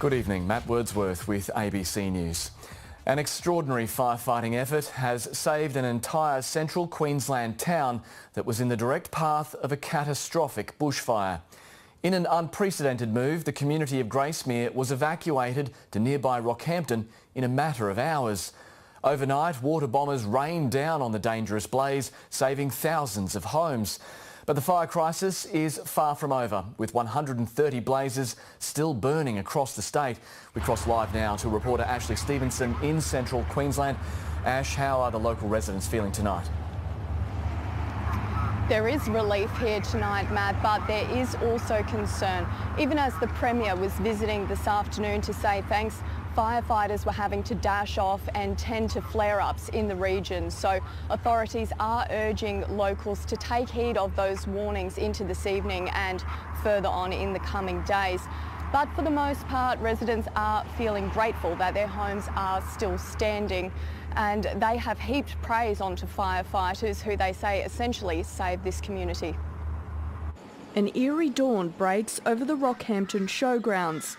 Good evening, Matt Wordsworth with ABC News. An extraordinary firefighting effort has saved an entire central Queensland town that was in the direct path of a catastrophic bushfire. In an unprecedented move, the community of Gracemere was evacuated to nearby Rockhampton in a matter of hours. Overnight, water bombers rained down on the dangerous blaze, saving thousands of homes. But the fire crisis is far from over, with 130 blazes still burning across the state. We cross live now to reporter Ashleigh Stevenson in central Queensland. Ash, how are the local residents feeling tonight? There is relief here tonight, Matt, but there is also concern. Even as the Premier was visiting this afternoon to say thanks, firefighters were having to dash off and tend to flare-ups in the region. So authorities are urging locals to take heed of those warnings into this evening and further on in the coming days. But for the most part, residents are feeling grateful that their homes are still standing, and they have heaped praise onto firefighters who they say essentially saved this community. An eerie dawn breaks over the Rockhampton showgrounds.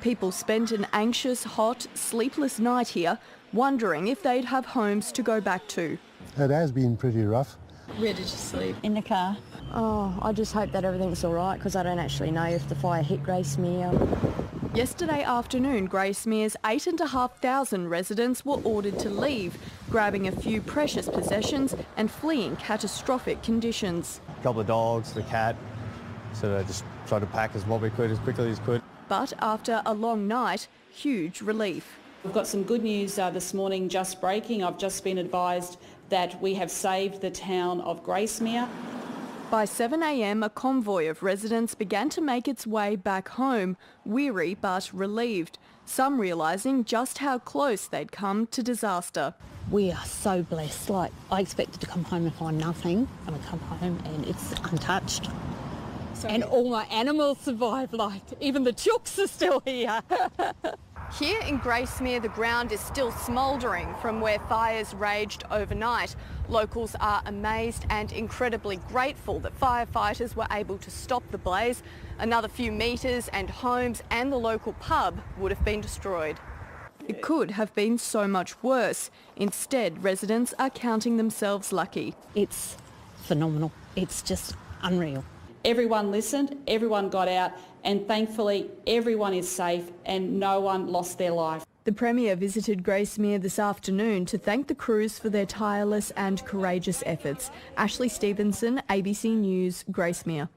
People spent an anxious, hot, sleepless night here, wondering if they'd have homes to go back to. It has been pretty rough. Where did you sleep? In the car. Oh, I just hope that everything's all right, because I don't actually know if the fire hit Gracemere. Yesterday afternoon, Gracemere's 8,500 residents were ordered to leave, grabbing a few precious possessions and fleeing catastrophic conditions. A couple of dogs, the cat, so I just tried to pack what we could as quickly as could. But after a long night, huge relief. We've got some good news this morning just breaking. I've just been advised that we have saved the town of Gracemere. By 7 a.m, a convoy of residents began to make its way back home, weary but relieved, some realising just how close they'd come to disaster. We are so blessed. Like, I expected to come home and find nothing, and we come home and it's untouched. And all my animals survived, like even the chooks are still here. Here in Gracemere, the ground is still smouldering from where fires raged overnight. Locals are amazed and incredibly grateful that firefighters were able to stop the blaze. Another few metres and homes and the local pub would have been destroyed. It could have been so much worse. Instead, residents are counting themselves lucky. It's phenomenal. It's just unreal. Everyone listened, everyone got out, and thankfully everyone is safe and no one lost their life. The Premier visited Gracemere this afternoon to thank the crews for their tireless and courageous efforts. Ashleigh Stevenson, ABC News, Gracemere.